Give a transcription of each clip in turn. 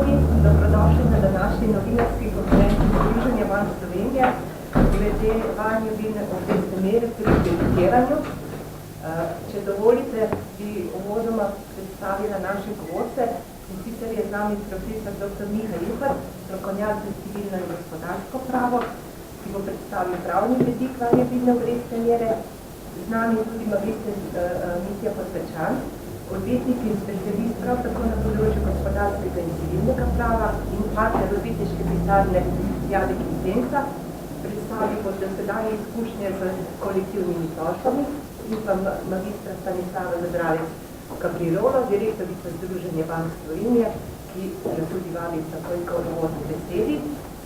Spoštovani, dobrodošli na današnji novinarski konferenci Združenja bank Slovenije glede vanjobilne obrestne mere pri kreditiranju. Če dovolite, bi uvodoma predstavila naše govorce, in sicer je z nami profesor dr. Miha Juhar, strokovnjak za civilno in gospodarsko pravo, ki bo predstavil pravni vidik vanjobilne obrestne mere. Z nami tudi magister Mitja Posvečan, odvetnik in specialist prav tako na področju gospodarskega in civilnega prava in partner odvetniške pisarne Jadek in Senca, predstavil bo dosedanje izkušnje z kolektivnimi tožbami in pa magistra Stanislava Zadravec-Caprirolo, direktorica Združenja bank Slovenije, ki že tudi vabi takoj k uvodni besedi.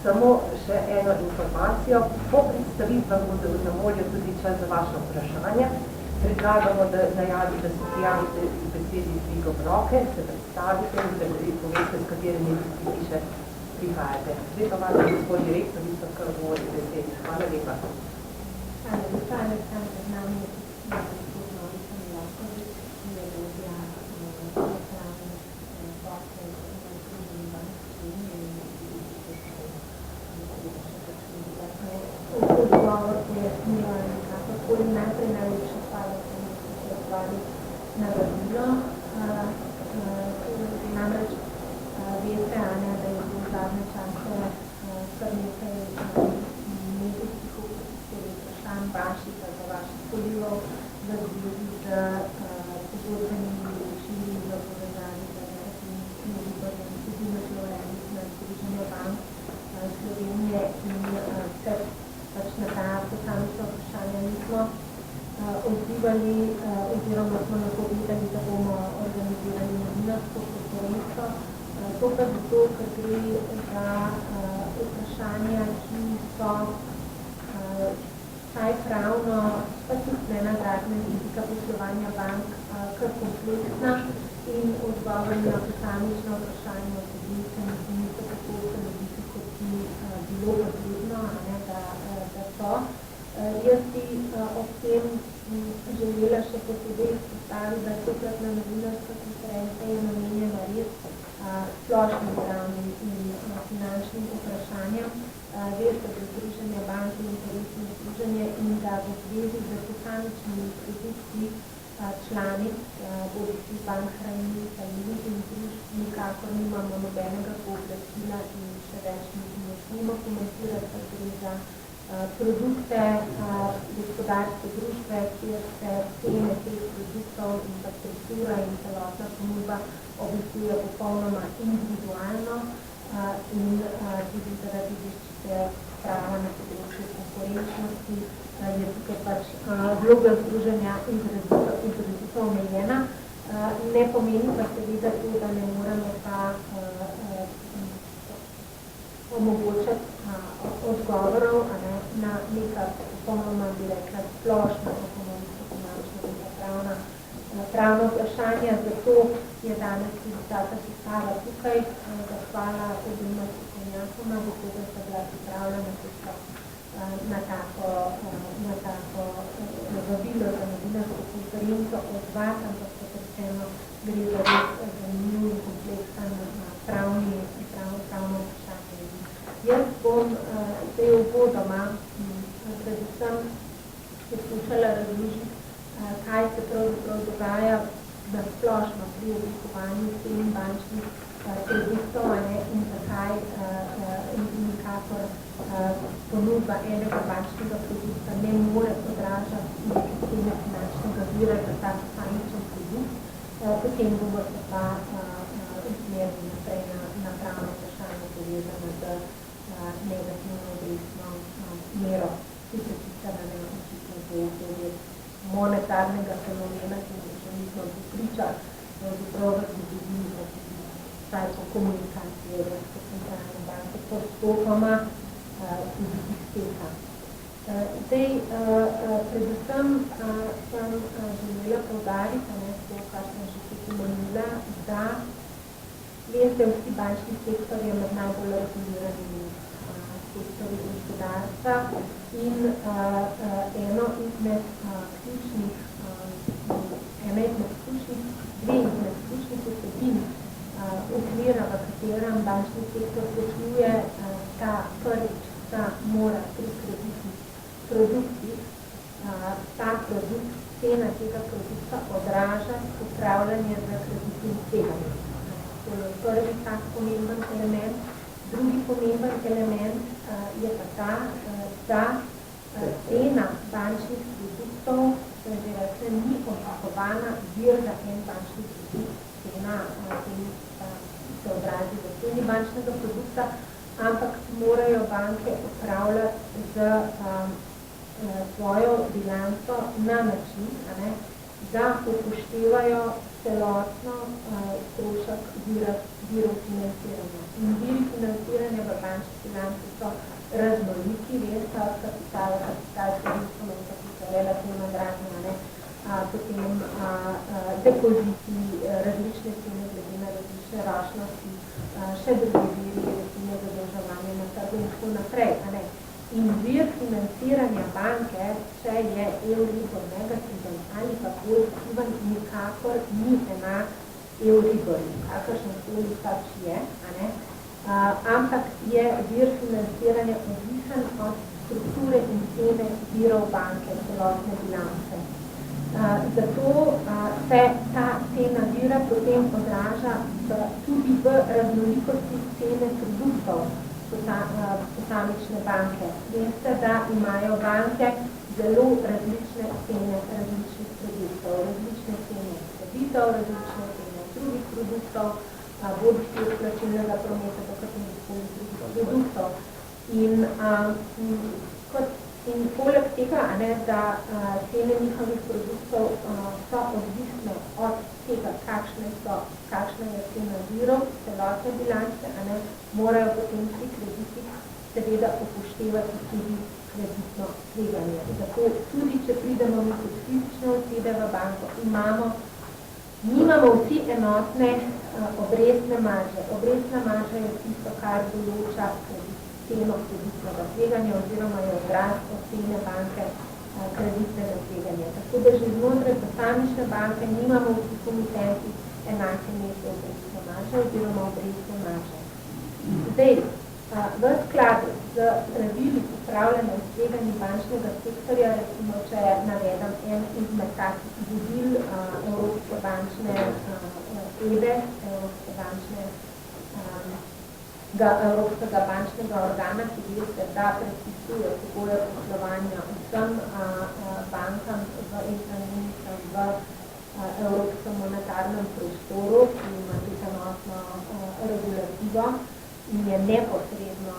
Samo še eno informacijo. Po predstavitvah bodo na voljo tudi čas za vaše vprašanja. Predlagamo, da najavi, da se prijavite v besedi z dvigom roke, se predstavite in da poveste, s katerimi ljudmi še prihajate. Zdaj pa vas, gospod direktor, vi so kar govori besedi. Hvala lepa. Hvala lepa, Aleksandra, z nami je gospod Norica Milošković, ki je vodja pravnih poslov v Združenju bank Slovenije in odgovor pojasnila nekakoli najprej najlepša hvala, da smo se odvali na vabilo. Namreč veste, Anja, da je v zadnje čase kar nekaj medijskih vprašanj vaših, za vaših kolivov, v zvezi z pogodbenimi rešili v povezavi z negativnimi izborami, tudi naslovljenih na Združenje bank Slovenije in se pač na ta posamečna vprašanja nismo odzivali oziroma smo napovedali, da bomo organizirali novinarsko konferenco. To pa zato, ker gre za vprašanja, ki so vsaj pravno, pa tudi ne nazadnje vidika poslovanja bank, kar kompleksna in odgovori na posamična vprašanja odgovorite niso tako celoviti, kot bi bilo potrebno, da so. Jaz bi ob tem želela še posebej izpostaviti, da tokratna novinarska konferenca je namenjena res splošnim pravnim in finančnim vprašanjem. Veste, da Združenje bank in interesno združenje in da v zvezi z posamičnimi produkti članic, bodisi bank hranilnic ali leasing družb, nikakor nimamo nobenega pooblastila in še več ne smemo komentirati, da gre za produkte gospodarske družbe, kjer se cene teh produktov in pa struktura in celotna ponudba oblikuje popolnoma individualno in tudi zaradi zaščite prava na področju konkurenčnosti je tukaj pač vloga združenja izrazito omejena. Ne pomeni pa seveda to, da ne moremo pa omogočati odgovorov na neka popolnoma, bi rekla, splošna ekonomsko-finančna in pravna vprašanja. Zato je danes tudi taka sestava tukaj. Hvala obima strokovnjakoma, zato da sta bila pripravljena na tako vabilo za novinarsko konferenco od vas, ampak kot rečeno gre za res zanimiv in kompleksen pravno vprašanje. Jaz bom zdaj uvodoma predvsem poskušala razložiti, kaj se pravzaprav dogaja na splošno pri oblikovanju cen bančnih produktov in zakaj nikakor ponudba enega bančnega produkta ne more odražati cene finančnega vira za ta posamičen produkt. Potem bomo se pa usmerili naprej na pravno vprašanje povezano z negativno obrestno mero, ki se sicer na očitno v obdobju monetarnega fenomena, ki še nismo pričali, pravzaprav v zgodovini, vsaj po komunikaciji Evropske centralne banke postopoma tudi izteka. Zdaj, predvsem sem želela poudariti, to, kar sem že pomenila, da veste, vsi bančni sektor je med najbolj reguliranimi sektorji gospodarstva in ena izmed ključnih vsebin okvira, v katerem bančni sektor posluje, ta prvič, da mora pri kreditnih produktih ta produkt, cena tega produkta odraža upravljanje z kreditnim tveganjem. To je prvi tak pomemben element. Drugi pomemben element je pa ta, da cena bančnih produktov, že rekla, ni oblikovana vir za en bančni produkt, cena se odrazi v ceni bančnega produkta, ampak morajo banke upravljati z svojo bilanco na način, da upoštevajo celotno strošek virov financiranja. In viri financiranja v bančni bilanci so raznoliki, veste, od kapitala, kapitalske riskovne, so relativno dražne, potem depoziti, različne cene glede na različne ročnosti, še druge viri, recimo zadolževanje na trgu in tako naprej. In vir financiranja banke, če je Euribor negativen ali pa pozitiven, nikakor ni enak Euribor, kakršnokoli pač je, ampak je vir financiranja odvisen od strukture in cene virov banke, celotne bilance. Zato se ta cena vira potem odraža tudi v raznolikosti cene produktov posamične banke. Veste, da imajo banke zelo različne cene različnih produktov, različne cene kreditov, različne cene drugih produktov, bodisi od plačilnega prometa do katerihkoli drugih produktov. In poleg tega, da cene njihovih produktov so odvisne od tega, kakšna je cena virov, celotne bilance, morajo potem vsi krediti seveda upoštevati tudi kreditno tveganje. Zato tudi, če pridemo mi kot fizične osebe v banko, nimamo vsi enotne obrestne marže. Obrestna marža je tisto, kar določa ceno kreditnega tveganja oziroma je odraz od cene banke kreditnega tveganja. Tako da že znotraj posamične banke nimamo vsi komitenti enake mesto obrestne marže oziroma obrestne marže. Zdaj, v skladu z pravili upravljanja tveganj bančnega sektorja, recimo, če navedem en izmed takih vodil Evropske bančne EBE, Evropskega bančnega organa, ki veste, da predpisuje pogoje poslovanja vsem bankam v Evropskem monetarnem prostoru, ki ima tudi enotno regulativo in je neposredno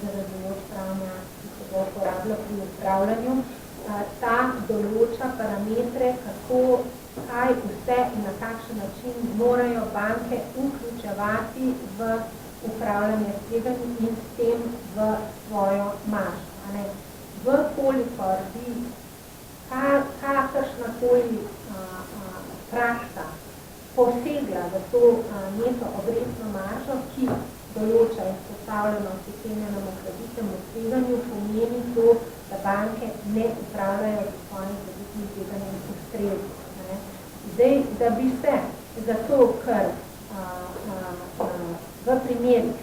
zavezujoč pravni akt, ki se bo uporabljal pri upravljanju. Ta določa parametre, kaj vse in na kakšen način morajo banke vključevati v upravljanje s tveganji in s tem v svojo maržo. Vkolikor bi kakršnakoli praksa posegla v to neto obrestno maržo, ki določa izpostavljenost ocenjenemu kreditnemu tveganju, pomeni to, da banke ne upravljajo s svojim kreditnim tveganjem ustrezno. Zdaj, da bi se zato, ker v primerih,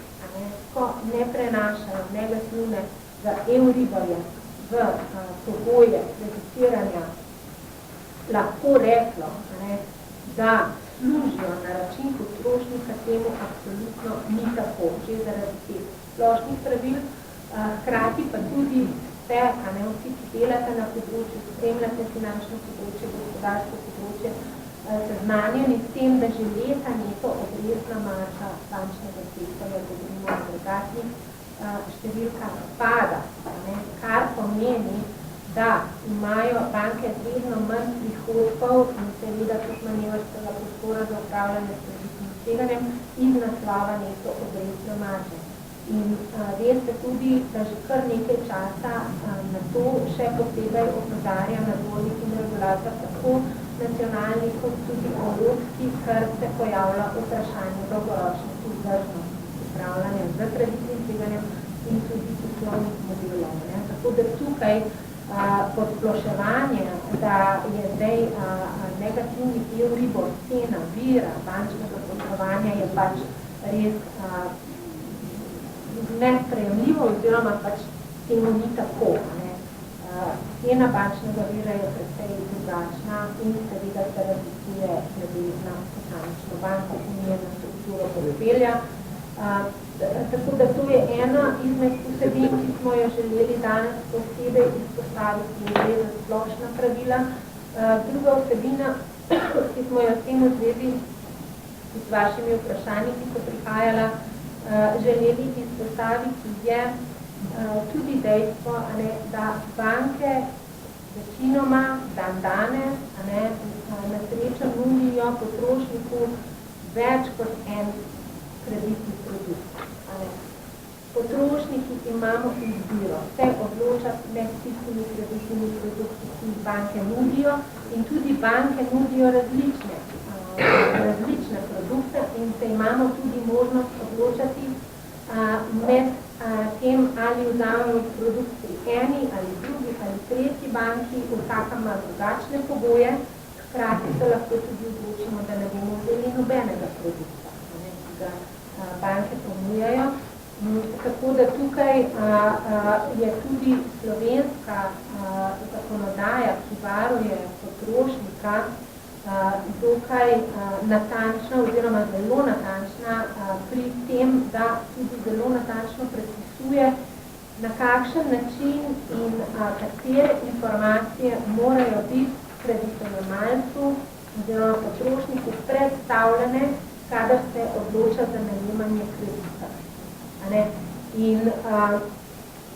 ko ne prenašajo negativne z Euriborja v pogoje kreditiranja, lahko reklo, da služijo na račun potrošnika, temu absolutno ni tako, že zaradi teh splošnih pravil, hkrati pa tudi vse, vsi, ki delate na področju, spremljate finančno področje, gospodarsko področje, seznanjeni s tem, da že leta neto obrestna marža bančnega sektorja, govorimo o agregatnih številkah, pada, kar pomeni, da imajo banke vedno manj prihodkov in seveda tudi manevrskega prostora za upravljanje s kreditnim tveganjem iz naslova neto obrestne marže. In veste tudi, da že kar nekaj časa na to še posebej opozarja nadzornik in regulator tako nacionalni kot tudi evropski, ker se pojavlja vprašanje dolgoročnosti vzdržnosti upravljanja z kreditnim tveganjem in tudi poslovnih modelov. Tako da tukaj posploševanje, da je zdaj negativni Euribor cena vira bančnega poslovanja je pač res nesprejemljivo, oziroma pač temu ni tako. Cena bančnega vira je precej drugačna in seveda se razlikuje glede na posamično banko, ki njena strukturo portfelja. Tako da to je ena izmed vsebin, ki smo jo želeli danes posebej izpostaviti glede za splošna pravila. Druga vsebina, ki smo jo s tem v zvezi z vašimi vprašanji, ki so prihajala, želeli izpostaviti, je tudi dejstvo, da banke večinoma danes na srečo nudijo potrošniku več kot en kreditni produkt. Potrošniki imamo izbiro, se odločati med tistimi kreditnimi produkti, ki jih banke nudijo, in tudi banke nudijo različne produkte in se imamo tudi možnost odločati med tem, ali vzamemo produkt pri eni ali drugi ali tretji banki, vsaka ima drugačne pogoje, hkrati se lahko tudi odločimo, da ne bomo vzeli nobenega produkta, ki ga banke ponujajo. Tako da tukaj je tudi slovenska zakonodaja, ki varuje potrošnika, dokaj natančna oziroma zelo natančna pri tem, da tudi zelo natančno predpisuje, na kakšen način in katere informacije morajo biti kreditojemalcu oziroma potrošniku predstavljene, kadar se odloča za najemanje kredita. In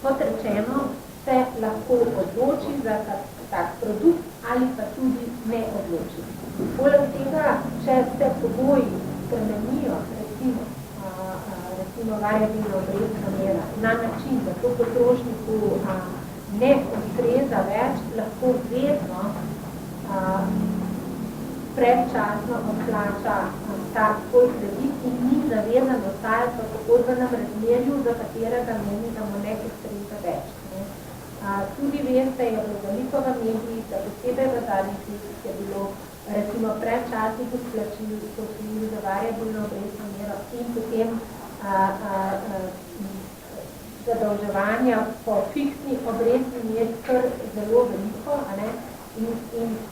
kot rečeno, se lahko odloči za tak produkt ali pa tudi ne odloči. Poleg tega, če se pogoji spremenijo, recimo variabilna obrestna mera, na način, da to potrošniku ne ustreza več, lahko vedno predčasno odplača ta svoj kredit in ni zavezan ostajati v pogodbenem razmerju, za katerega meni, da mu ne ustreza več. Tudi veste, je bilo veliko v mediji, da posebej v zadnjih letih je bilo recimo predčasnih posojil za variabilno obrestno mero in potem zadolževanja po fiksni obrestni meri kar zelo veliko, in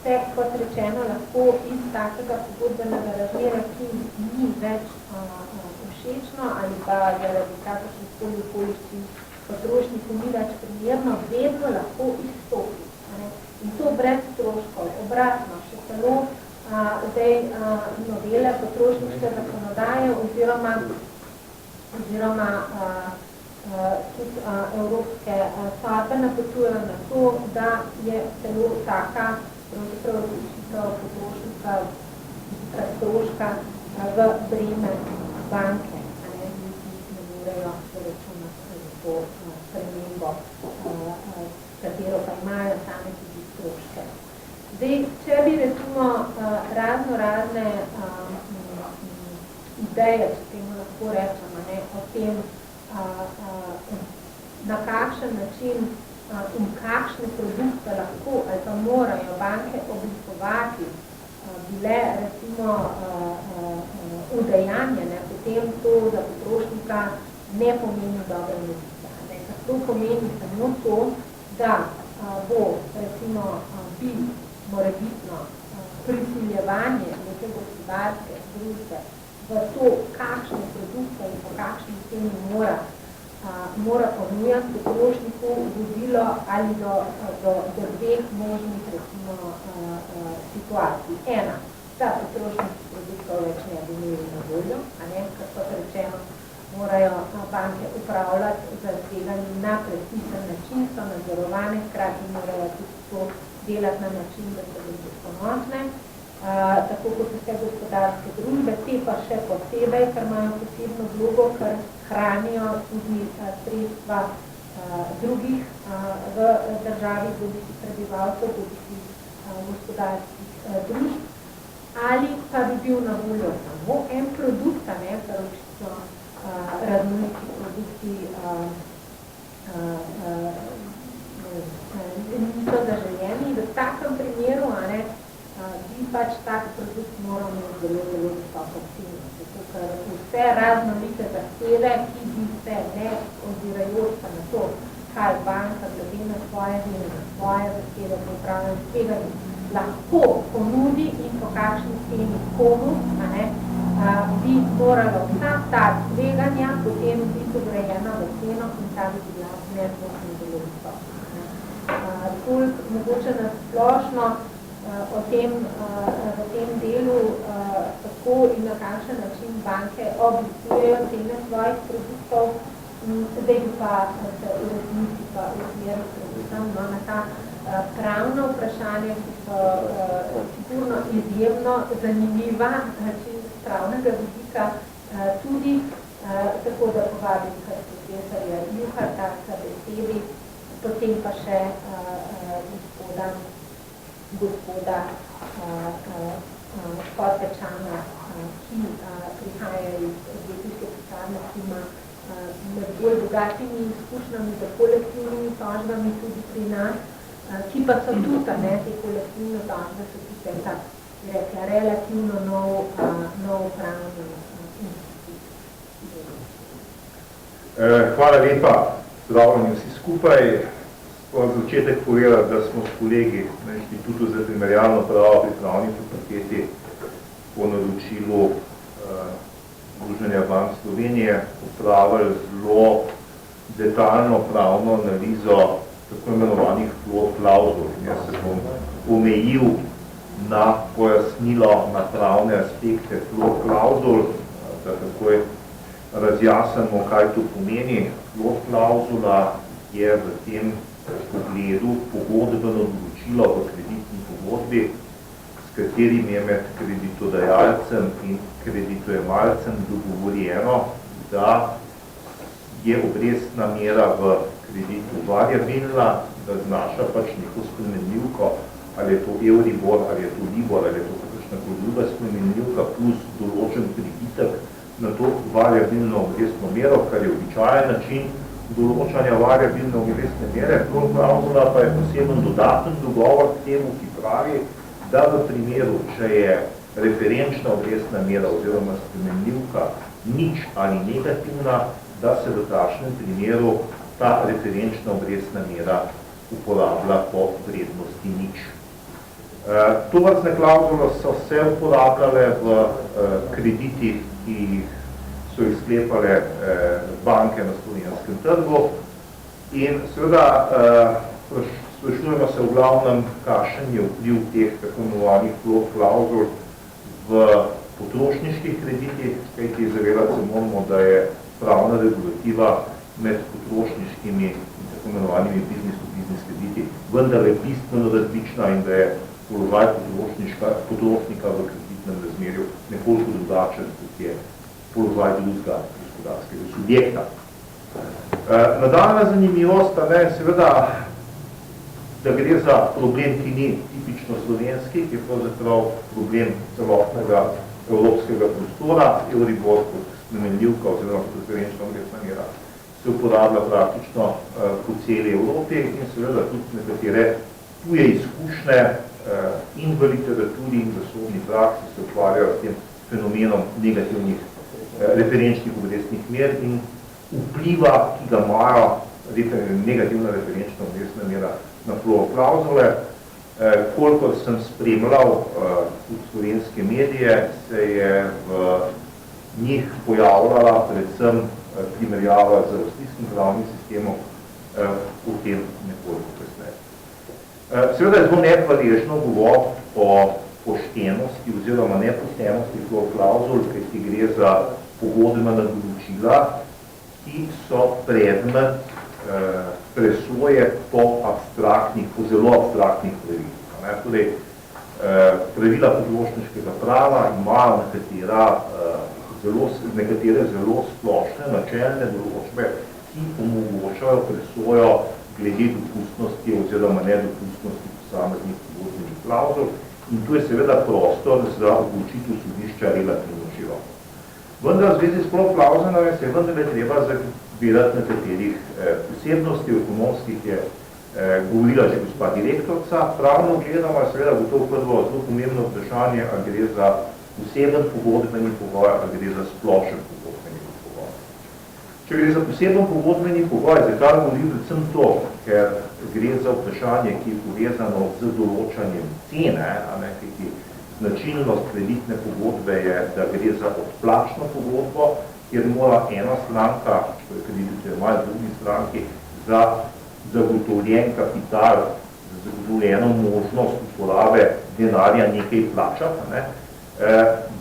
se, kot rečeno, lahko iz takega pogodbenega razmerja, ki ni več všečno ali pa zaradi kakršnih okoliščin potrošniku ni več primerno, vedno lahko izstopi. In to brez stroškov. Obratno, še celo zdaj novele potrošniške zakonodaje oziroma tudi evropske sodbe napotujejo na to, da je celo taka potrošnika stroška v breme banke, ne morejo zaračunati to spremembo, katero pa imajo same tudi stroške. Zdaj, če bi recimo razne ideje, če temu lahko rečemo, o tem, na kakšen način in kakšne produkte lahko ali pa morajo banke oblikovati, bile recimo udejanjene, potem to za potrošnika ne pomeni dobre novice. To pomeni samo to, da bo recimo morebitno prisiljevanje neke gospodarske družbe v to, kakšne produkte in po kakšni ceni mora ponujati potrošniku, vodilo ali do dveh možnih recimo situacij. Ena, da potrošniki produktov več ne bi imeli na voljo, ker kot rečeno morajo banke upravljati za tveganje na predpisan način, so nadzorovane, hkrati morajo tudi to delati na način, da se bodo ponosne. Tako kot vse gospodarske družbe, te pa še posebej, ker imajo posebno vlogo, ker hranijo tudi sredstva drugih v državi, bodisi prebivalcev, bodisi gospodarskih družb, ali pa bi bil na voljo samo en produkt, ker očitno raznoliki produkti niso zaželjeni. V takem primeru bi pač tak produkt moral imeti zelo visoko ceno, zato ker vse raznolike zahteve, ki bi se ne ozirajoč pa na to, kaj banka glede na svoje dele, na svoje zahteve po upravljanju tveganj lahko ponudi in po kakšni ceni komu, bi moralo vsa ta tveganja potem biti ugrajena v ceno in ta bi bila neodvisna zelo visoka. Toliko mogoče nasplošno v tem delu, kako in na kakšen način banke oblikujejo cene svojih produktov, zdaj bi pa se v resnici pa usmeril predvsem na ta pravna vprašanja, ki so sigurno izjemno zanimiva način pravnega vidika tudi, tako da povabim kar profesorja Juharta k besedi, potem pa še gospoda Podpečana, ki prihaja iz odvetniške pisarne, ki ima med bolj bogatimi izkušnjami za kolektivnimi tožbami tudi pri nas, ki pa so tudi, te kolektivne tožbe so tudi tak, rekla, relativno nov pravni institut. Hvala lepa, zdravljeni vsi skupaj. Za začetek povedati, da smo s kolegi na Inštitutu za primerjalno pravo pri Pravni fakulteti po naročilu Združenja bank Slovenije opravili zelo detaljno pravno analizo tako imenovanih floor klauzul. Jaz se bom omejil na pojasnilo na pravne aspekte floor klauzul, da takoj razjasnimo, kaj to pomeni. Floor klauzula je v tem pogledu pogodbeno določilo v kreditni pogodbi, s katerim je med kreditodajalcem in kreditojemalcem dogovorjeno, da je obrestna mera v kreditu variabilna, da znaša pač neko spremenljivko, ali je to Euribor, ali je to Libor, ali je to kakšna druga spremenljivka, plus določen pribitek na to variabilno obrestno mero, kar je običajen način določanja variabilne obrestne mere. Floor klauzula pa je poseben dodaten dogovor k temu, ki pravi, da v primeru, če je referenčna obrestna mera oziroma spremenljivka nič ali negativna, da se v takšnem primeru ta referenčna obrestna mera uporablja po vrednosti nič. Tovrstne klauzule so se uporabljale v kreditih, ki so jih sklepale banke na slovenskem trgu in seveda sprašujemo se v glavnem, kakšen je vpliv teh tako imenovanih floor klauzul v potrošniških kreditih, kajti zavedati se moramo, da je pravna regulativa med potrošniškimi in tako imenovanimi business krediti vendarle bistveno različna in da je položaj potrošnika v kreditnem razmerju nekoliko drugačen, kot je položaj drugega gospodarskega subjekta. Nadaljna zanimivost je seveda, da gre za problem, ki ni tipično slovenski, ki je pravzaprav problem celotnega evropskega prostora. Euribor kot spremenljivka oziroma kot referenčna obrestna mera se uporablja praktično po celi Evropi in seveda tudi nekatere tuje izkušnje in v literaturi in v sodni praksi se ukvarjajo s tem fenomenom negativnih referenčnih obrestnih mer in vpliva, ki ga imajo negativna referenčna obrestna mera na floor klauzule. Kolikor sem spremljal tudi slovenske medije, se je v njih pojavljala predvsem primerjava z avstrijskim pravnim sistemom, o tem nekoliko kasneje. Seveda je zelo nepaležno govoriti o poštenosti oziroma nepoštenosti floor klauzul, ki gre za pogodbena določila, ki so predmet presoje po zelo abstraktnih pravilih. Torej, pravila potrošniškega prava imajo nekatere zelo splošne načelne določbe, ki omogočajo presojo glede dopustnosti oziroma nedopustnosti posameznih pogodbenih klauzul in tu je seveda prostor za odločitev sodišča relativno široko. Vendar v zvezi s floor klauzulami se je vendarle treba zavedati nekaterih posebnosti ekonomskih, je govorila že gospa direktorca. Pravno gledano je seveda gotovo prvo zelo pomembno vprašanje, ali gre za poseben pogodbeni pogoj, ali gre za splošen pogodbeni Če gre za poseben pogodbeni pogoj, zakaj govorim predvsem to, ker gre za vprašanje, ki je povezano z določanjem cene, kajti značilnost kreditne pogodbe je, da gre za odplačno pogodbo, kjer mora ena stranka, to je kredituje imajo drugi stranki, za zagotovljen kapital, za zagotovljeno možnost uporabe denarja nekaj plačati,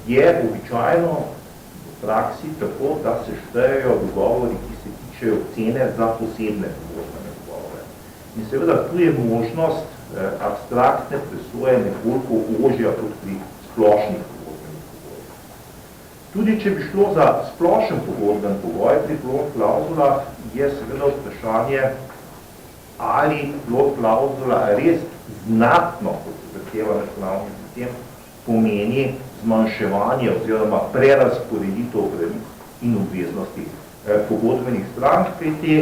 je običajno v praksi tako, da se štejejo dogovori, ki se tičejo cene za posebne pogodbene dogovore. In seveda tu je možnost abstraktne presoje nekoliko ožja kot pri splošnih pogodbenih pogojih. Tudi če bi šlo za splošen pogodben pogoj pri plot klauzulah, je seveda vprašanje, ali plot klauzula res znatno, kot se zahteva nacionalni sistem, pomeni zmanjševanje oziroma prerasporeditev pravic in obveznosti pogodbenih strank, kajti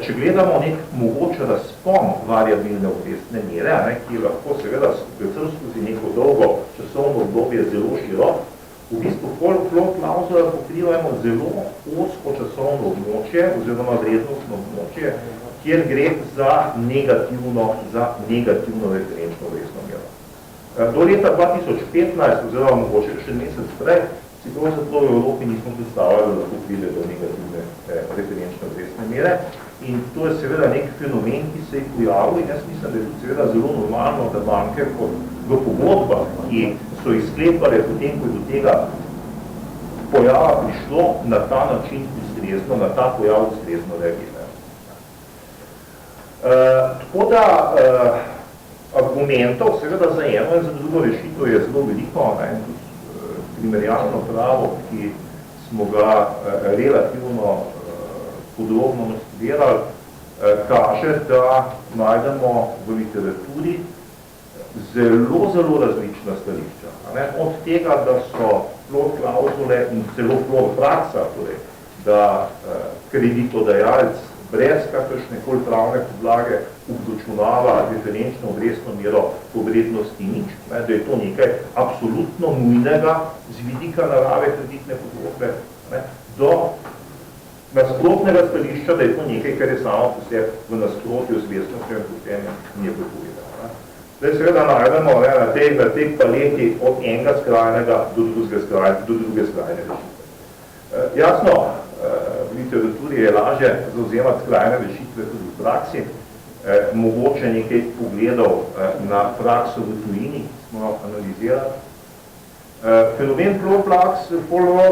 če gledamo nek mogoče razpon variabilne obrestne mere, ki je lahko seveda predvsem skozi neko dolgo časovno obdobje zelo širok, v bistvu plot klauzula pokrivamo zelo ozko časovno območje oziroma vrednostno območje, kjer gre za negativno referenčno obrestno mero. Do leta 2015, oziroma mogoče še mesec prej, si pravzaprav v Evropi nismo predstavljali, da lahko pride do negativne referenčne obrestne mere. In to je seveda nek fenomen, ki se je pojavil in jaz mislim, da je tudi seveda zelo normalno, da banke v pogodbah, ki so izklepale potem, ko je do tega pojava prišlo, na ta način ustrezno, na ta pojav ustrezno reagirajo. Tako da argumentov seveda za eno in za drugo rešitev je zelo veliko, in tudi primerjalno pravo, ki smo ga relativno podrobno nastudirali, kaže, da najdemo v literaturi zelo različna stališča. Od tega, da so plot klauzule in celo plot praksa, torej, da kreditodajalec brez kakršnekoli pravne podlage obdočunava referenčno obrestno mero po vrednosti nič, da je to nekaj absolutno nujnega z vidika narave kreditne pogodbe, do nasprotnega stališča, da je to nekaj, kar je samo po sebi v nasprotju z vestnostjo in potem je prepovedano. Zdaj seveda najdemo na tej paleti od enega skrajnega do druge skrajne rešitve. Jasno, v literaturi je lažje zauzemati skrajne rešitve tudi v praksi. Mogoče nekaj pogledov na prakso v tujini, ki smo jo analizirali. Fenomen plot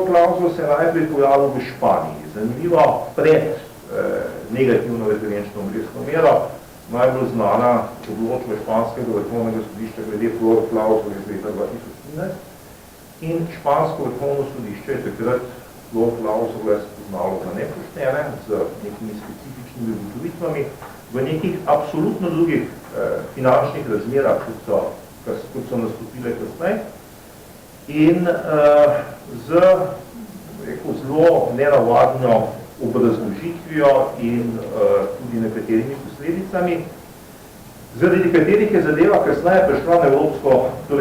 klauzul se je najprej pojavil v Španiji. Zanimivo, pred negativno referenčno obrestno mero, najbolj znana odločba španskega vrhovnega sodišča glede plot klauzul iz leta 2013 in špansko vrhovno sodišče je takrat plot klauzule spoznalo za nepoštene, z nekimi specifičnimi ugotovitvami, v nekih absolutno drugih finančnih razmerah, kot so nastopile kasneje, in z zelo nenavadno obrazložitvijo in tudi nekaterimi posledicami, zaradi katerih je zadeva kasneje prišla na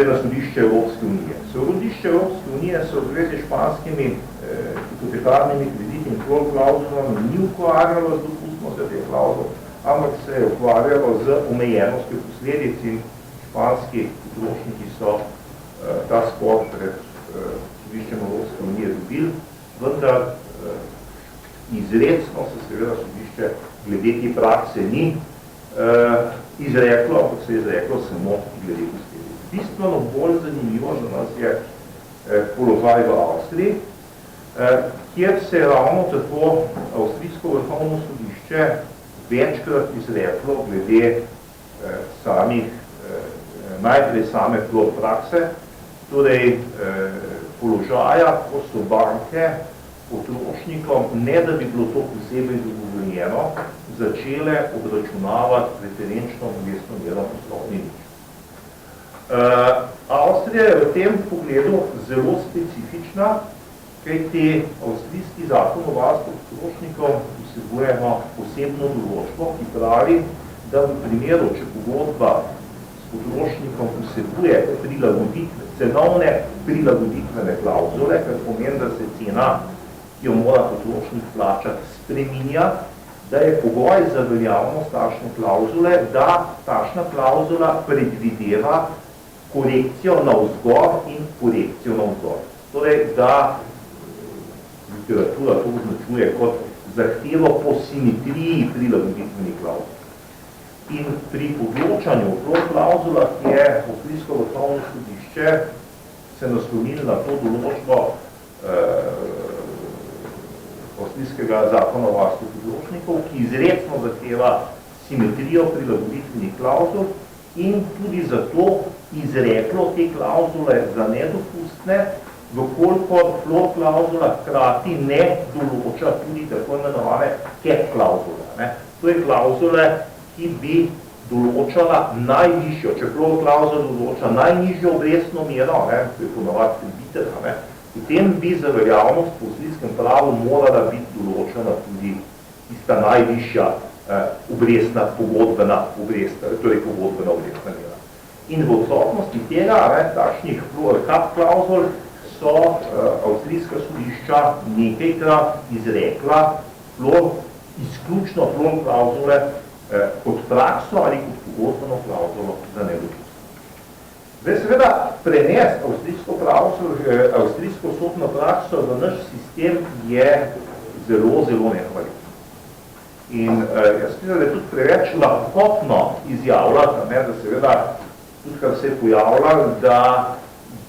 na sodišče Evropske unije. Sodišče Evropske unije se v zvezi s španskimi hipotekarnimi krediti in plot klauzulami ni ukvarjalo z dopustnostjo teh klauzul, ampak se je ukvarjalo z omejenostjo posledic in španski potrošniki so ta spor pred sodiščem Evropske unije dobili, vendar izrecno se seveda sodišče glede te prakse ni izreklo, kot se je izreklo samo glede posledic. Bistveno bolj zanimivo za nas je položaj v Avstriji, kjer se je ravno tako avstrijsko vrhovno sodišče večkrat izreklo glede najprej same plot prakse, torej položaja, ko so banke potrošnikom, ne da bi bilo to posebej dogovorjeno, začele obračunavati referenčno obrestno mero poslovni nič. Avstrija je v tem pogledu zelo specifična, kajti avstrijski zakon o varstvu potrošnikov vsebuje posebno določbo, ki pravi, da v primeru, če pogodba s potrošnikom vsebuje cenovne prilagoditvene klauzule, kar pomeni, da se cena ki jo mora potrošnik plačati, spreminja, da je pogoj za veljavnost takšne klauzule, da takšna klauzula predvideva korekcijo navzgor in korekcijo navzgor. Torej, da literatura to označuje kot zahtevo po simetriji prilagoditvenih klauzul. In pri odločanju o klauzulah je avstrijsko vrhovno sodišče se naslonilo na to določbo avstrijskega zakona o varstvu potrošnikov, ki izrecno zahteva simetrijo prilagoditvenih klauzul in tudi zato izreklo te klauzule za nedopustne, dokolikor floor klauzula hkrati ne določa tudi tako imenovane cap klauzule. To je klauzule, ki bi določala najvišjo, če floor klauzula določa najnižjo obrestno mero, to je ponovadi kreditelj, potem bi za veljavnost po avstrijskem pravu morala biti določena tudi tista najvišja obrestna pogodbena obrestna, torej pogodbena obrestna mera. In v odsotnosti tega, takšnih cap klauzul, so avstrijska sodišča nekajkrat izrekla izključno floor klauzule kot prakso ali kot pogodbeno klauzulo za nedopustno. Zdaj, seveda, prenesti avstrijsko sodno prakso v naš sistem je zelo, zelo nehvalitno. In jaz mislim, da je tudi preveč lahkotno izjavljati, da seveda tudi, kar se je pojavljalo, da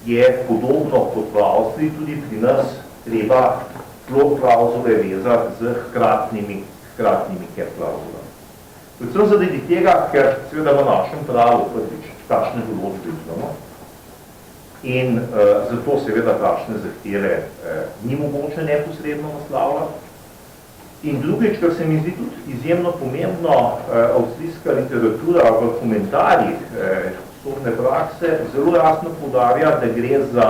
je podobno kot v Avstriji tudi pri nas treba floor klauzule vezati z hkratnimi cap klauzulami. Predvsem zaradi tega, ker seveda v našem pravu prvič takšne določbe imamo in zato seveda takšne zahteve ni mogoče neposredno naslavljati. In drugič, kar se mi zdi tudi izjemno pomembno, avstrijska literatura v komentarjih sodne prakse zelo jasno poudarja, da gre za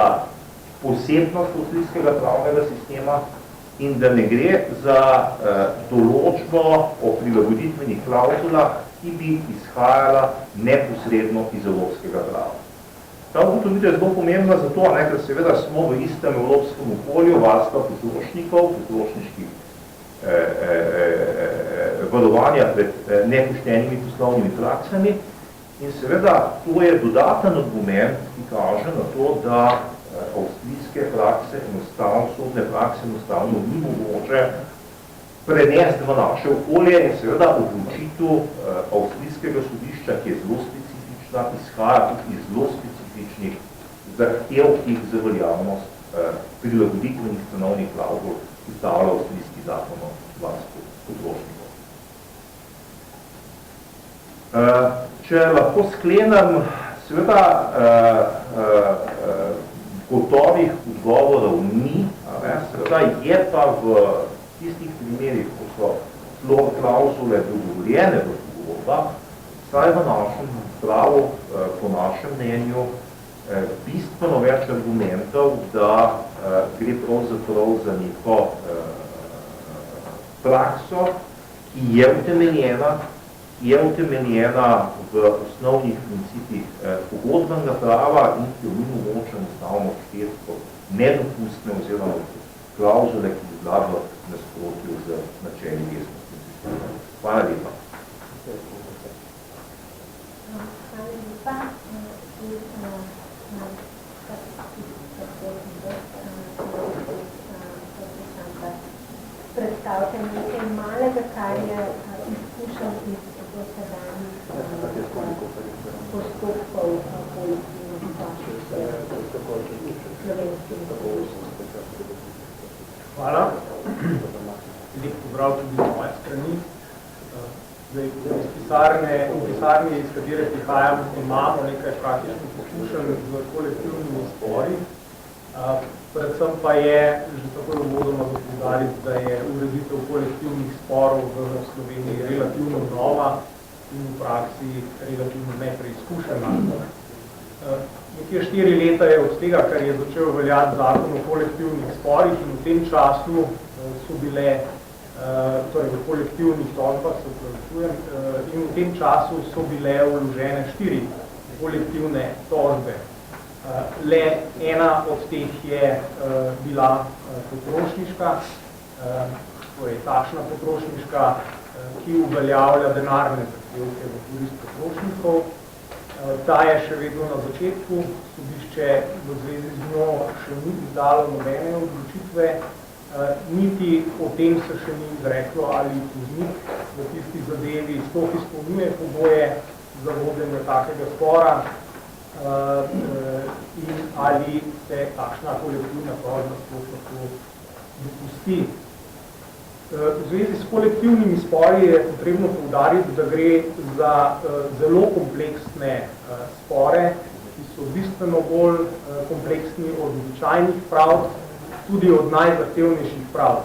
posebnost avstrijskega pravnega sistema in da ne gre za določbo o prilagoditvenih klauzulah, ki bi izhajala neposredno iz evropskega prava. Ta ugotovitev je zelo pomembna zato, ker seveda smo v istem evropskem okolju varstva potrošnikov, potrošniških varovanja pred nepoštenimi poslovnimi praksami in seveda to je dodaten argument, ki kaže na to, da avstrijske prakse, sodne prakse enostavno ni mogoče prenesti v naše okolje in seveda odločitev avstrijskega sodišča, ki je zelo specifična, izhaja tudi iz zelo specifičnih zahtevkih za veljavnost prilagoditvenih cenovnih klauzul, ki stavlja avstrijski zakon o varstvu potrošnikov. Če lahko sklenem, seveda gotovih odgovorov ni, seveda je pa v tistih primerih, ko so floor klauzule dogovorjene v pogodbah, saj v našem pravu, po našem mnenju, bistveno več argumentov, da gre pravzaprav za neko prakso, ki je utemeljena v osnovnih principih pogodbenega prava in ki jo ni mogoče enostavno šteti kot nedopustne oziroma klauzule, ki bi bila v nasprotju z načeli resnosti. Hvala lepa. Hvala lepa. Predstavite nekaj malega, kar je izkušal iz dosedanjih postopkov kolektivnih slovenskih. Hvala. Lep pozdrav tudi z moje strani. Iz pisarne, iz katere prihajam, imamo nekaj praktičnih izkušenj z kolektivnimi spori. Predvsem pa je že tako uvodoma poudariti, da je ureditev kolektivnih sporov v Sloveniji relativno nova in v praksi relativno nepreizkušena. Nekje 4 leta je od tega, kar je začel veljati zakon o kolektivnih sporih in v tem času so bile, torej v kolektivnih tožbah se upravičujem, in v tem času so bile vložene 4 kolektivne tožbe. Le ena od teh je bila potrošniška torej takšna potrošniška, ki uveljavlja denarne zahtevke v korist potrošnikov. Ta je še vedno na začetku, sodišče v zvezi z njo še ni izdalo nobene odločitve, niti o tem se še ni izreklo, ali tožnik v tisti zadevi sploh izpolnjuje pogoje za vodenje takega spora in ali se takšna kolektivna tožba sploh lahko dopusti. V zvezi s kolektivnimi spori je potrebno poudariti, da gre za zelo kompleksne spore, ki so bistveno bolj kompleksni od običajnih prav, tudi od najzahtevnejših prav.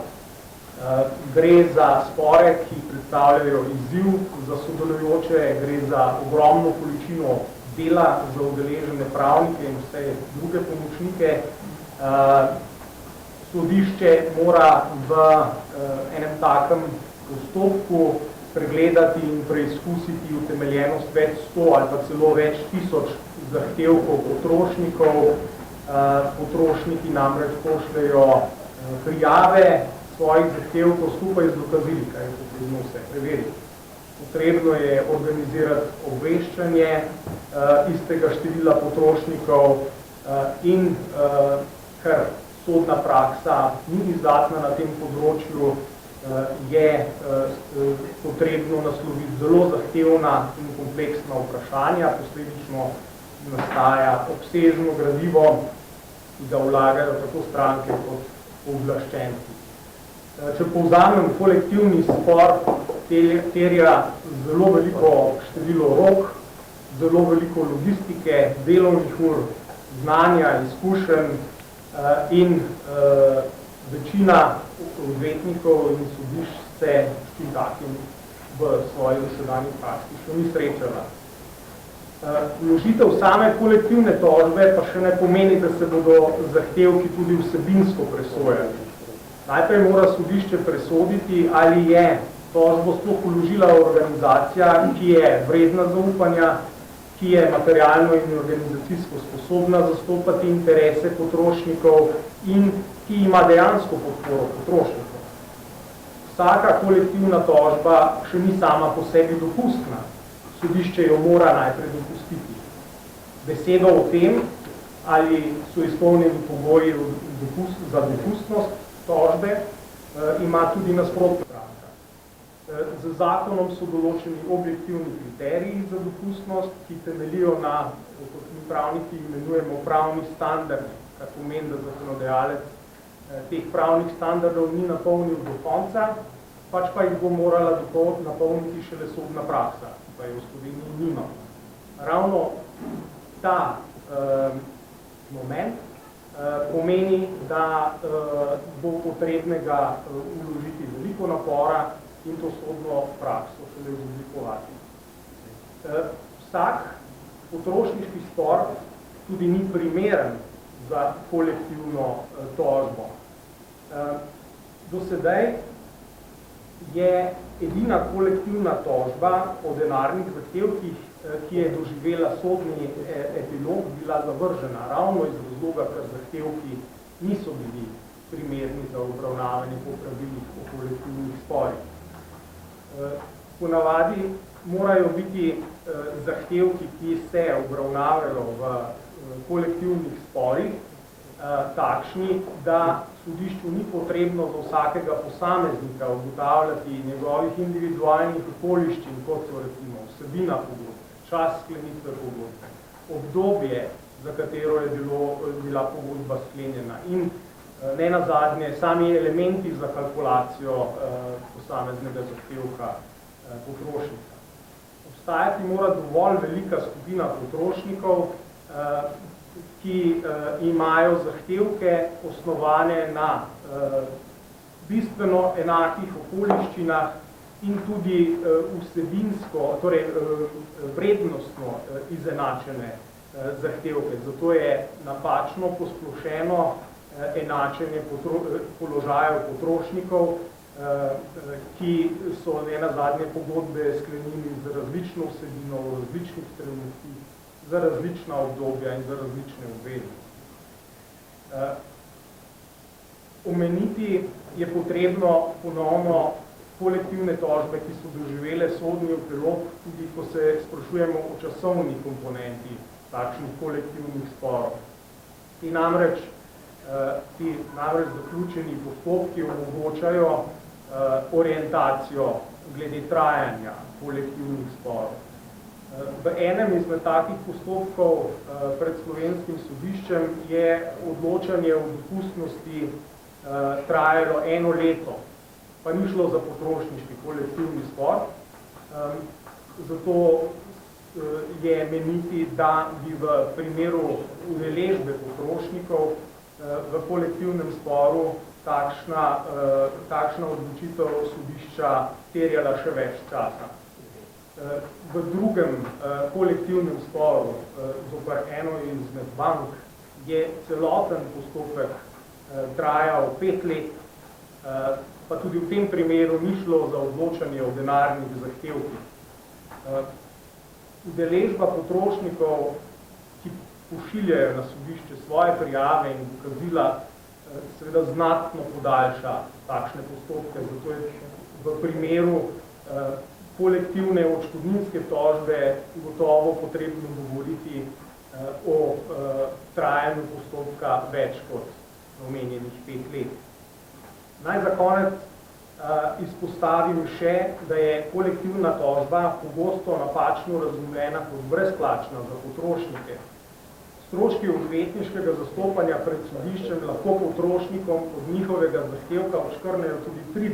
Gre za spore, ki predstavljajo izziv za sodelujoče, gre za ogromno količino dela za udeležene pravnike in vse druge pomočnike. Sodišče mora v enem takem postopku pregledati in preizkusiti utemeljenost več 100 ali pa celo več tisoč zahtevkov potrošnikov. Potrošniki namreč pošljajo prijave svojih zahtevkov skupaj z dokazili, kaj je potrebno vse preveriti. Potrebno je organizirati obveščanje istega števila potrošnikov in ker sodna praksa ni izdatna na tem področju, je potrebno nasloviti zelo zahtevna in kompleksna vprašanja, posledično nastaja obsežno gradivo, ki ga vlagajo tako stranke kot pooblaščenci. Če povzamem, kolektivni spor terja zelo veliko število rok, zelo veliko logistike, delovnih ur, znanja, izkušenj, in večina odvetnikov in sodišč se s tem takim v svoji dosedanji praksi še ni srečala. Vložitev same kolektivne tožbe pa še ne pomeni, da se bodo zahtevki tudi vsebinsko presojali. Najprej mora sodišče presoditi, ali je tožbo sploh vložila organizacija, ki je vredna zaupanja, ki je materialno in organizacijsko sposobna zastopati interese potrošnikov in ki ima dejansko podporo potrošnikov. Vsaka kolektivna tožba še ni sama po sebi dopustna. Sodišče jo mora najprej dopustiti. Besedo o tem, ali so izpolnjeni pogoji za dopustnost tožbe, ima tudi nasprotna stranka. Z zakonom so določeni objektivni kriteriji za dopustnost, ki temeljijo na, kot mi pravniki imenujemo, pravni standardi, kar pomeni, da zakonodajalec teh pravnih standardov ni napolnil do konca, pač pa jih bo morala napolniti šele sodna praksa, ki pa je v Sloveniji nima. Ravno ta moment pomeni, da bo potrebnega vložiti veliko napora in to sodno prakso šele izoblikovati. Vsak potrošniški spor tudi ni primeren za kolektivno tožbo. Do sedaj je edina kolektivna tožba o denarnih zahtevkih, ki je doživela sodni epilog, bila zavržena ravno iz razloga, ker zahtevki niso bili primerni za obravnavanje po pravilih o kolektivnih sporih. Ponavadi morajo biti zahtevki, ki se obravnavajo v kolektivnih sporih, takšni, da sodišču ni potrebno za vsakega posameznika ugotavljati njegovih individualnih okoliščin, kot so recimo vsebina pogodbe, čas sklenitve pogodbe, obdobje, za katero je bila pogodba sklenjena in ne nazadnje sami elementi za kalkulacijo posameznega zahtevka potrošnika. Obstajati mora dovolj velika skupina potrošnikov, ki imajo zahtevke osnovane na bistveno enakih okoliščinah in tudi vsebinsko, torej vrednostno izenačene zahtevke. Zato je napačno posplošeno enačenje položajev potrošnikov, ki so nenazadnje pogodbe sklenili z različno vsebino v različnih trenutkih, za različna obdobja in za različne obveznosti. Omeniti je potrebno ponovno kolektivne tožbe, ki so doživele sodni epilog, tudi ko se sprašujemo o časovni komponenti takšnih kolektivnih sporov. Ti namreč zaključeni postopki omogočajo orientacijo glede trajanja kolektivnih sporov. V enem izmed takih postopkov pred slovenskim sodiščem je odločanje o dopustnosti trajalo 1 leto, pa ni šlo za potrošniški kolektivni spor. Zato je meniti, da bi v primeru udeležbe potrošnikov v kolektivnem sporu takšna odločitev sodišča terjala še več časa. V drugem kolektivnem sporu zoper eno izmed bank je celoten postopek trajal 5 let, pa tudi v tem primeru ni šlo za odločanje o denarnih zahtevkih. Udeležba potrošnikov, ki pošiljajo na sodišče svoje prijave in dokazila, seveda znatno podaljša takšne postopke, zato je v primeru kolektivne odškodninske tožbe gotovo potrebno govoriti o trajanju postopka več kot omenjenih 5 let. Naj za konec izpostavim še, da je kolektivna tožba pogosto napačno razumljena kot brezplačna za potrošnike. Stroški odvetniškega zastopanja pred sodiščem lahko potrošnikom od njihovega zahtevka odškrnejo tudi 30%.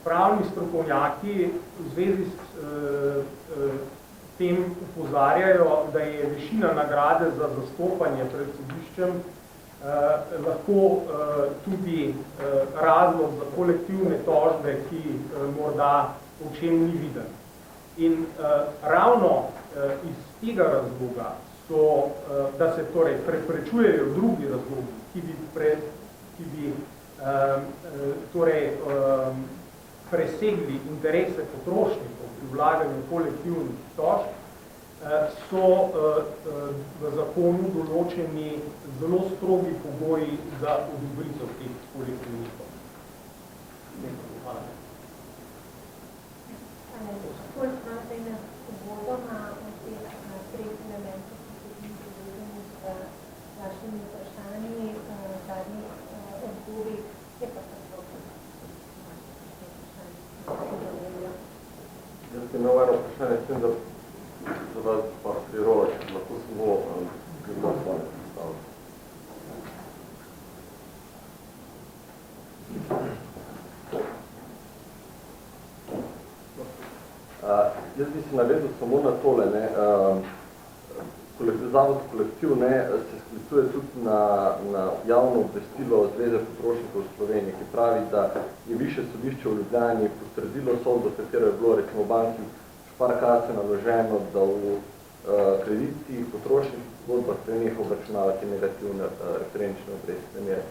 Pravni strokovnjaki v zvezi s tem upozarjajo, da je višina nagrade za zastopanje pred sodiščem lahko tudi razlog za kolektivne tožbe, ki morda v čem ni viden. In ravno iz tega razloga da se torej preprečujejo drugi razlogi, ki bi presegli interese potrošnikov pri vlaganju kolektivnih tožb, so v zakonu določeni zelo strogi pogoji za odobritev teh kolektivnih tožb. Hvala. Bolj znatejne uvodoma o teh 3 elementov, ki so povezani z vašimi vprašanji zadnjih obdobij, je pa tako. Jaz bi imel eno vprašanje, s tem, da za vas pa priroč, lahko samo gremo stvari predstaviti. Jaz bi se navedel samo na tole, Zavod kolektiv se sklicuje tudi na javno obvestilo Zveze potrošnikov Slovenije, ki pravi, da je Višje sodišče v Ljubljani potrdilo sodbo, s katero je bilo recimo banki Sparkasse naloženo, da v kreditih potrošnih pogodbah preneha obračunavati negativne referenčne obrestne mere.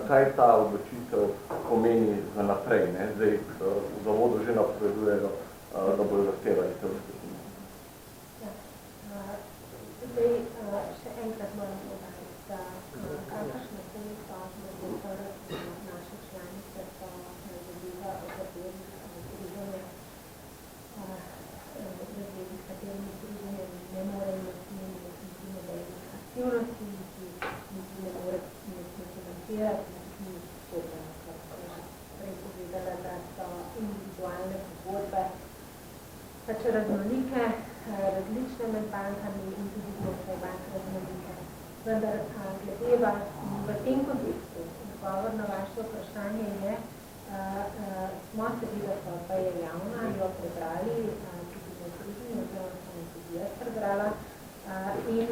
Kaj ta odločitev pomeni za naprej? Zdaj v zavodu že napovedujejo, da bodo zahtevali te odločitve. Zdaj, še enkrat moram povedati, da kakršne koli tožbe zoper naše članice so zadeva, o katerih združenje ne more imeti nobenih aktivnosti, niti ne more financirati, niti podobno, kar sem prej povedala, da so individualne pogodbe pač raznolike, različne med bankami in tudi znotraj bank raznolike. Vendar glede v tem kontekstu, odgovor na vaše vprašanje je, smo seveda sodba je javna, jo prebrali, tudi v združenju, oziroma sem tudi jaz prebrala, in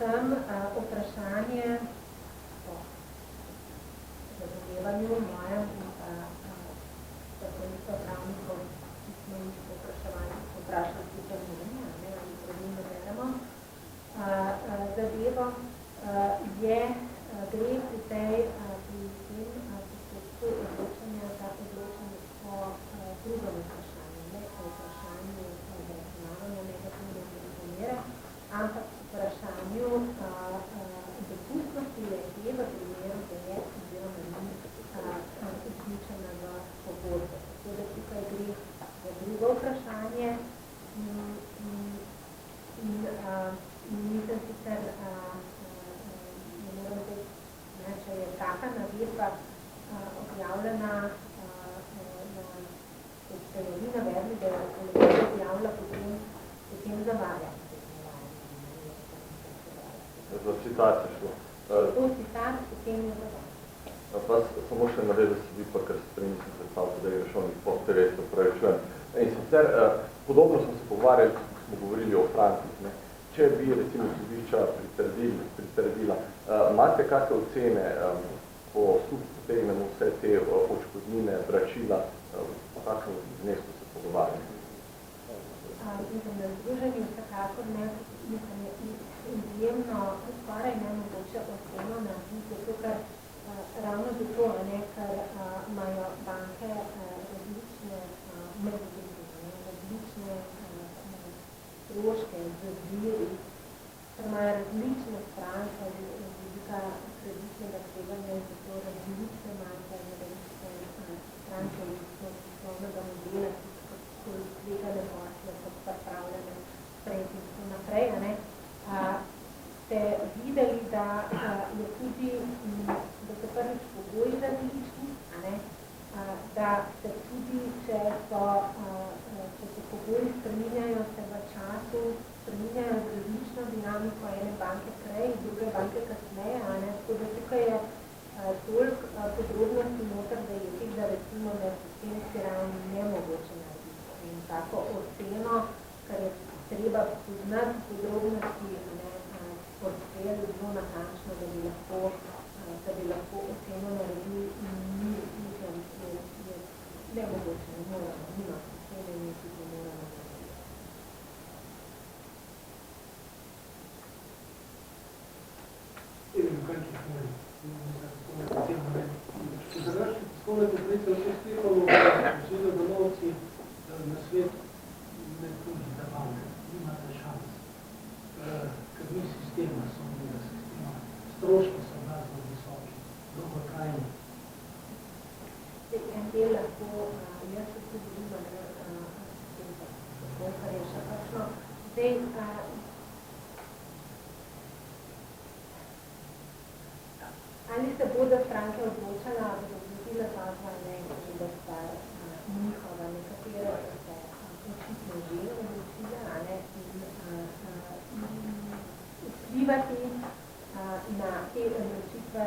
tam vprašanje o zadovoljevanju mojem in pa zakonito pravnikov, ki smo jih vprašali tudi mnenja, ali pravilno beremo, zadevo gre pri tem postopku odločanja za odločanje o drugem vprašanju, ne o vprašanju obračunavanja negativne obrestne mere, ampak vprašanju dopustnosti le v uredba objavljena, kot ste jo vi navedli, da je uredba objavila, potem zavarja. Za citat je šlo. To citat, potem je zavarja. Pa samo še navedel se bi pa, ker se prej nisem predstavljal, da je rešovnih podterestov, pravi čujem. In sicer, podobno smo se pogovarjali, ko smo govorili o Francih, ne? Če bi recimo sodišča pritrdila, imate kakšne ocene, ko potegnemo vse te odškodnine, vračila, o kakšnem znesku se pogovarjali? Na združenju vsekakor ne, mislim, je izjemno skoraj nemogoče oceno narediti, zato ker ravno zato, ker imajo banke različne različne stroške z viri, ker imajo različne stranke, razlika kreditnega tveganja in zato različne marke, stranke in poslovnega modela, kot tvegane posle, kot pripravljene sprejeti in tako naprej. Ste videli, da je tudi, da so prvič pogoji različni, da se tudi, če se pogoji spreminjajo, se v času spreminjajo različno dinamiko ene banke prej, druge banke kasneje, tako da tukaj je toliko podrobnosti noter, da je tih, da recimo na sistemski ravni nemogoče narediti. In tako oceno, ker je treba poznati podrobnosti, portfelj zelo natančno, da bi lahko oceno naredili in mislim, je nemogoče, ne moramo, nima ocene in tudi moramo narediti. Za naši tiskovne konference vse slikalo želijo domovci na svet ne tudi da banke, nimate šans. Ker ni sistema, sodnega sistema, stroški so razno visoki, dolgotrajni. En del lahko, jaz se tudi imam, kar je še kakšno. Zdaj, ali se bodo stranke odločala, da bodo odločila zazva, ne, da sta njihova, nekatere se očitno že odločile, vplivati na te odločitve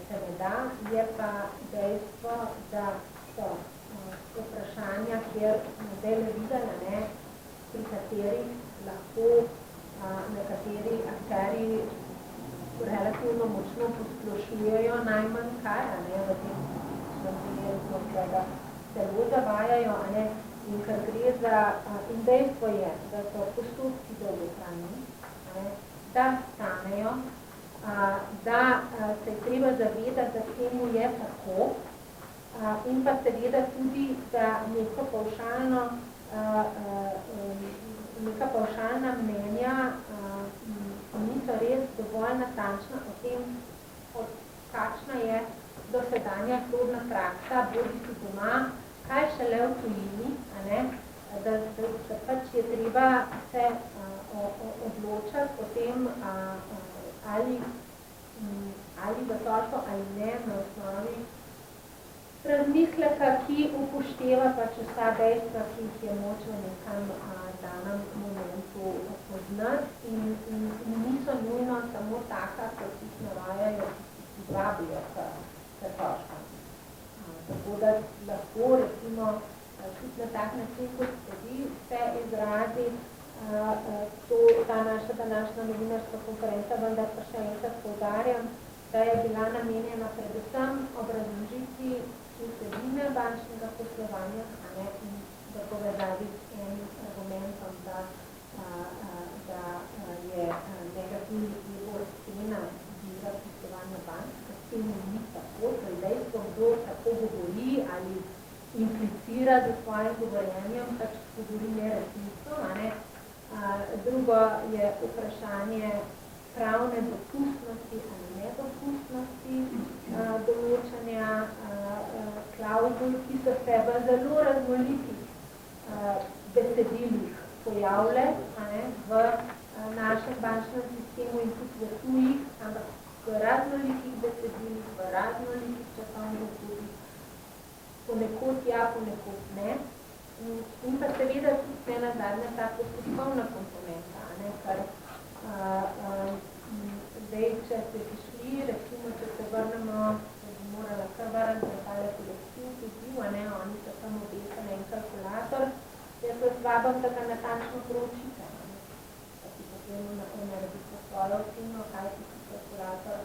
se ne da, je pa dejstvo, da so vprašanja, kjer zdaj le videla, pri katerih lahko nekateri akteri relativno močno posplošujejo najmanj kar, v tem primeru da celo zavajajo, in ker gre za, in dejstvo je, da so postopki dolgotrajni, da stanejo, da se je treba zavedati, da temu je tako, in pa seveda tudi, da neka pavšalna mnenja niso res dovolj natančna o tem, kakšna je dosedanja sodna praksa, bodi si doma, kaj šele v tujini, da se pač je treba se odločati o tem, ali v tožbo ali ne, na osnovi razmisleka, ki upošteva pač vsa dejstva, ki jih je moč v nekem danem momentu poznati in niso nujno samo taka, kot jih navajajo, ki vabijo k tožbam. Tako da lahko recimo tudi na tak način, kot sledi, se izrazi ta naša današnja novinarska konferenca, vendar pa še enkrat poudarjam, da je bila namenjena predvsem obrazložitvi vsebine bančnega poslovanja, in v povezavi s enim argumentom, da je negativni vpliv ocena vpliva poslovanja bank, ker s tem ni tako, to je dejstvo, kdo tako govori ali implicira za svojim govorjenjem, pač govori neresnično, Drugo je vprašanje pravne dopustnosti ali nedopustnosti določanja klauzul, ki so se v zelo raznolikih besedilih pojavile v našem bančnem sistemu in tudi v tujih, ampak v raznolikih besedilih, v raznolikih časovnih obdobjih, ponekod ja, ponekod ne. In pa seveda tudi ne nazadnje ta postopkovna komponenta, ne, kar zdaj, če ste prišli, recimo, če se vrnemo, da bi morala kar vrniti za tale kolektiv, ki bil, ne, oni so tam obesali en kalkulator, jaz vas vabam, da ga natančno proučite. Da si potem naredite svojo oceno, kaj si kalkulator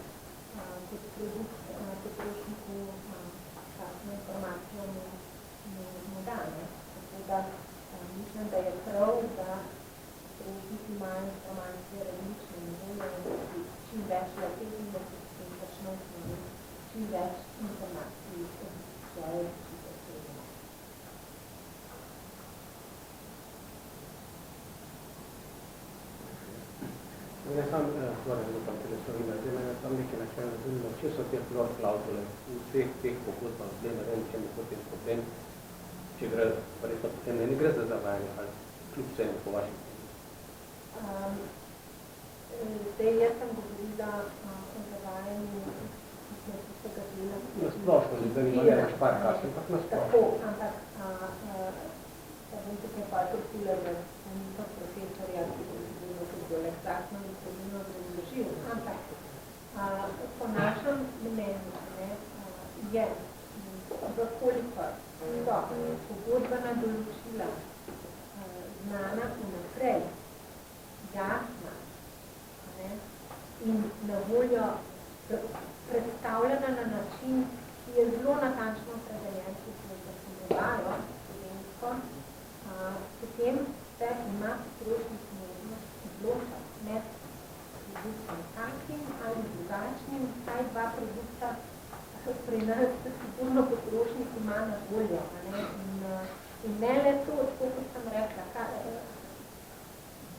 kot produkt potrošniku kakšno informacijo mu da. Tako da mislim, da je prav, da potrošniki imajo informacije različne nivoje, čim več leteti, da se s tem počnejo čim več informacij od svoje rešitve. Ne sam, torej, upam, če Slovina, zdaj me sam nekaj načelno zanimljivo, če so te flor klauzule v vseh teh pogodbah, zdaj ne vem, če mi potem problem, če gre, pa res pa potem ne gre za zavajanje, ali kljub vsemu po vašem. Zdaj, jaz sem govorila o zavajanju izmed vsega dela. Na splošno, da nima ne več par kasem, ampak na splošno. Tako, ampak da bom tukaj pa prosila, da sem pa profesorja, ki bo eksaktno in podobno razložil. Ampak po našem mnenju je, vkolikor so pogodbena določila znana vnaprej, jasna in na voljo predstavljena na način, ki je zelo natančno opredeljen, ki se zakonodajo slovensko, potem se ima potrošnik možnost odločati med produktom takim ali drugačnim, taj dva produkta pri nas sigurno potrošnik ima na voljo. In ne le to, tako kot sem rekla,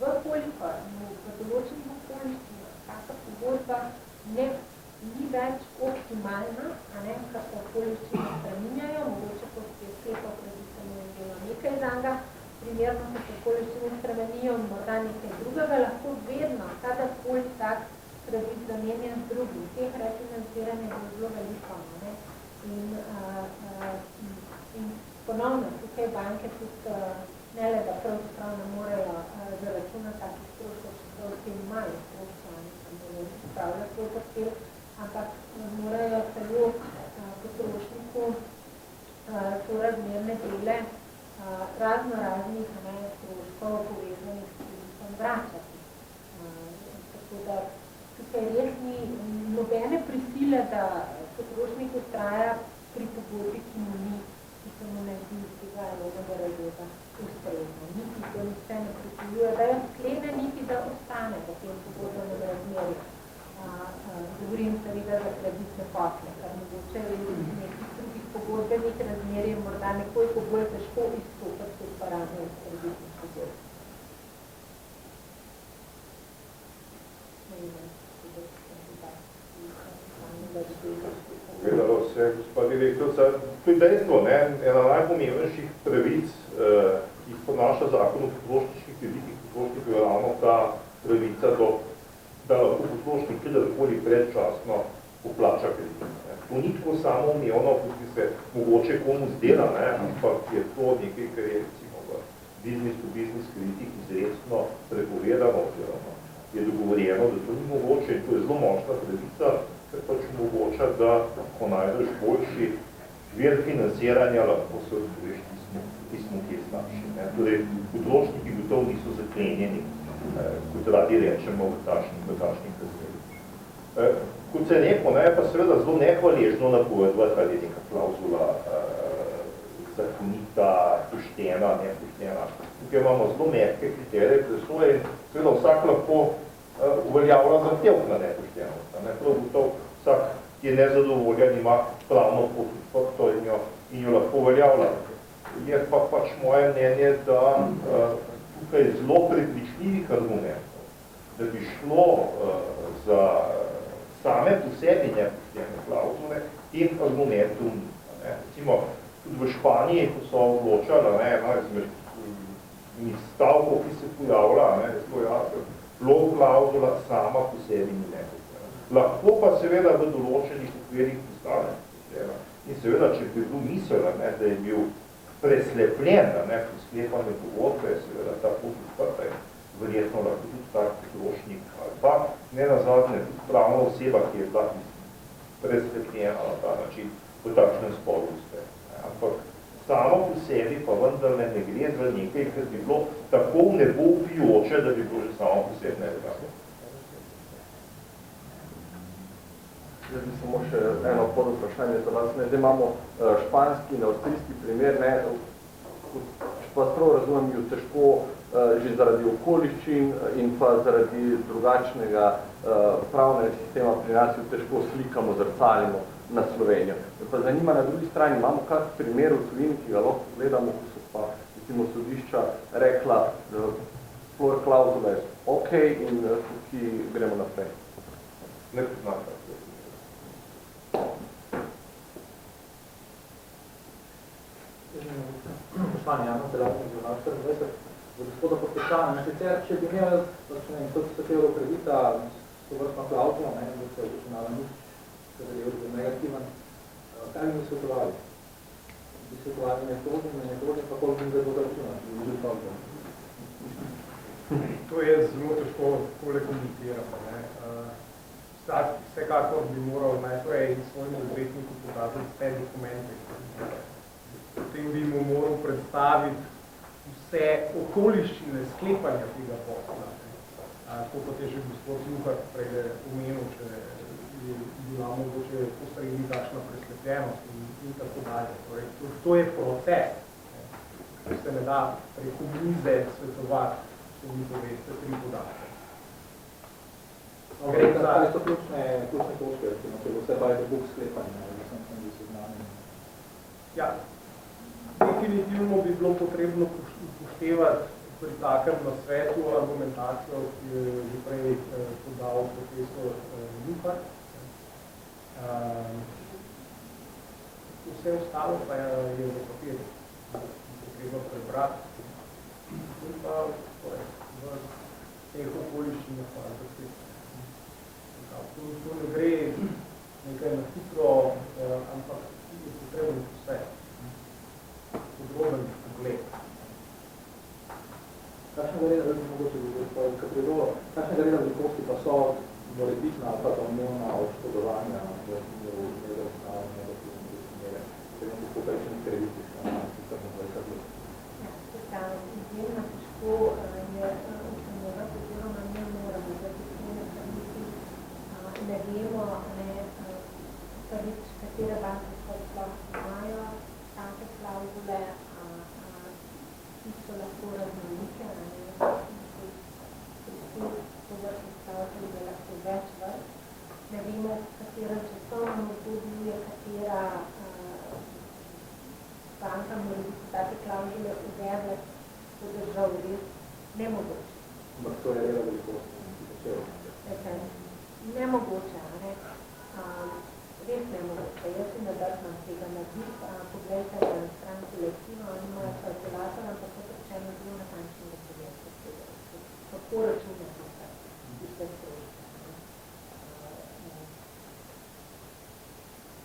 vkolikor v določenih okoliščinah taka pogodba ni več optimalna, ker se okoliščine spreminjajo, mogoče kot je sklepal predvsem delo nekaj zanga, primerno se okoliščine spremenijo, morda nekaj drugega, lahko vedno, kadarkoli tak kredit zamenjen z drugim. Teh refinanciranja je zelo veliko. In ponovno, tukaj banke tudi ne le, da pravzaprav ne morejo zaračunati takih stroškov, če so v tem imajo stroškov, ne spravljajo svoj portfel, ampak morajo celo potrošniku sorazmerne dele raznih stroškov povezanih s kreditom vračati. Tako da tukaj res ni nobene prisile, da potrošnik ustraja pri pogodbi, ki mu ni, ki se mu ne zdi iz tega enega razloga ustrezno. Niti to nihče ne prisiljuje, da jo sklene, niti da ostane v tem pogodbenem razmerju. Govorim seveda za kreditne posle, kar mogoče v nekih drugih pogodbenih razmerij morda nekoliko bolj težko izstopati kot paradne kreditnih pogodb. Povedalo se, gospod direktorca, to je dejstvo, ena najpomembnejših pravic, ki jih ponaša zakon o potrošniških kreditih potrošnikov, je ravno ta pravica, da lahko potrošnik kadarkoli predčasno poplača kredit. To ni tako samoumevno, kot bi se mogoče komu zdela, ampak je to nekaj, kar je recimo v business-to-business kreditih izrecno prepovedano, oziroma je dogovorjeno, da to ni mogoče in to je zelo močna pravica, ker pač omogoča, da ko najdeš boljši vir financiranja, lahko se odbuješ tismo, ki je slabši. Torej, potrošniki gotovo niso zaklenjeni, kot radi rečemo, v takšnih razmerih. Kot se je neko, pa seveda zelo nehvaležno napovedovati, ali je neka klauzula zakonita, poštena, nepoštena. Tukaj imamo zelo mehke kriterije presoje in seveda vsak lahko uveljavlja zahtevk na nepoštenost. Prav gotov vsak, ki je nezadovoljen, ima pravno pot in jo lahko uveljavlja. Je pa pač moje mnenje, da tukaj zelo prepričljivih argumentov, da bi šlo za same po sebi nepoštene klauzule, teh argumentov ni. Recimo, tudi v Španiji, ko so odločali, ena izmed stavkov, ki se pojavlja, low klauzula sama po sebi ni nepoštena. Lahko pa seveda v določenih okvirih postane poslena. In seveda, če bi bil misel, da je bil preslepljen, pri sklepanju pogodbe, seveda ta pot odprta je verjetno lahko tudi tak potrošnik ali pa ne nazadnje tudi pravna oseba, ki je bila preslepljena na ta način v takšnem sporu uspe. Ampak samo po sebi pa vendarle ne gre za nekaj, kar bi bilo tako nebopijoče, da bi bilo že samo po sebi nevratno. Jaz bi samo še eno pod vprašanje za vas. Zdaj imamo španski in avstrijski primer, če pa prav razumem, jo težko že zaradi okoliščin in pa zaradi drugačnega pravnega sistema pri nas jo težko slikamo, zrcalimo na Slovenijo. Pa zanima na drugi strani, imamo kak primer v tujini, ki ga lahko gledamo, ko so pa recimo sodišča rekla, floor klauzula je ok in tukaj gremo naprej. Ne poznam tako. Vprašanje, Jano, celotno za naš 24. Za gospoda Podpečana, sicer, če bi imel, ne vem, 100 evrov kredita s to vrstno klauzulo, da se običunala nič, kadar je bil negativen, kaj bi mi svetovali? Bi svetovali metodi, pa koliko bi ga računati? To je zelo težko takole komentirati. Vsekakor bi moral najprej svojim odvetniku pokazati vse dokumente. Potem bi mu moral predstaviti vse okoliščine sklepanja tega posla. Tako kot je že gospod Juhar prej omenil, če je bila mogoče posredni takšna preslepljenost in tako dalje. Torej, to je proces, ki se ne da preko mize svetovati, če mi poveste 3 podatke. Ali so ključne točke, če bo vse by the book sklepanje, ali sem bi seznanjen? Ja, definitivno bi bilo potrebno upoštevati pri takem nasvetu argumentacijo, ki je že prej podal profesor Juhar. Vse ostalo pa je v papirju, potrebno prebrati. In pa v teh okoliščinah pa zapisati. To ne gre nekaj na hitro, ampak je potrebno vse. Podroben pogled. Kakšnega reda velikosti pa so morebitna ali pa domnevna odškodovanja v smeru nedostavne negativne smere, ker je poprečnih kreditih na 20 let? Izjemno težko je ustanjevati, oziroma ne moramo, da ne vemo, prvič, katere banke sploh imajo take klauzule, ki so lahko raznolike, tovrstnih klauzul je lahko več vrst. Ne vemo, v katerem časovnem obdobju je katera banka mora biti take klauzule uvedle, to držav res nemogoče. Ampak to je reda velikosti. Nemogoče, res nemogoče. Jaz si ne drzam tega narediti. Poglejte na stran kolektiva, oni imajo kalkulator, ampak kot rečeno zelo natančnega pogleda tega. Kako računati vse stroške.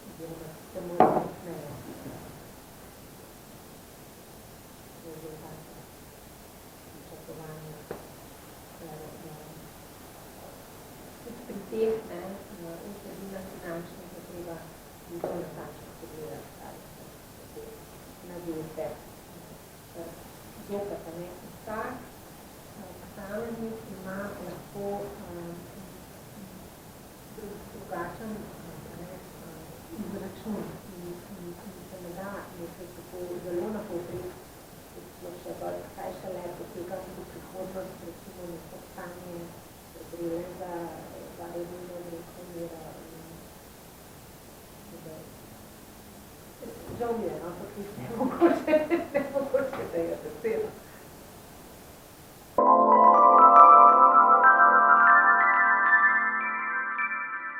Oziroma se mora smejo. Rezultate, načrtovanja. Pri teh vsebina finančnih je treba zelo natančno pogledati, ali navedbe. Zopet, vsak posameznik ima lahko drugačen izračun in se ne da nekaj tako zelo na povprek, kaj šele poteka v prihodnost, recimo neko stanje, gre za redno obrestno mero. Žal je, ampak nemogoče, da je to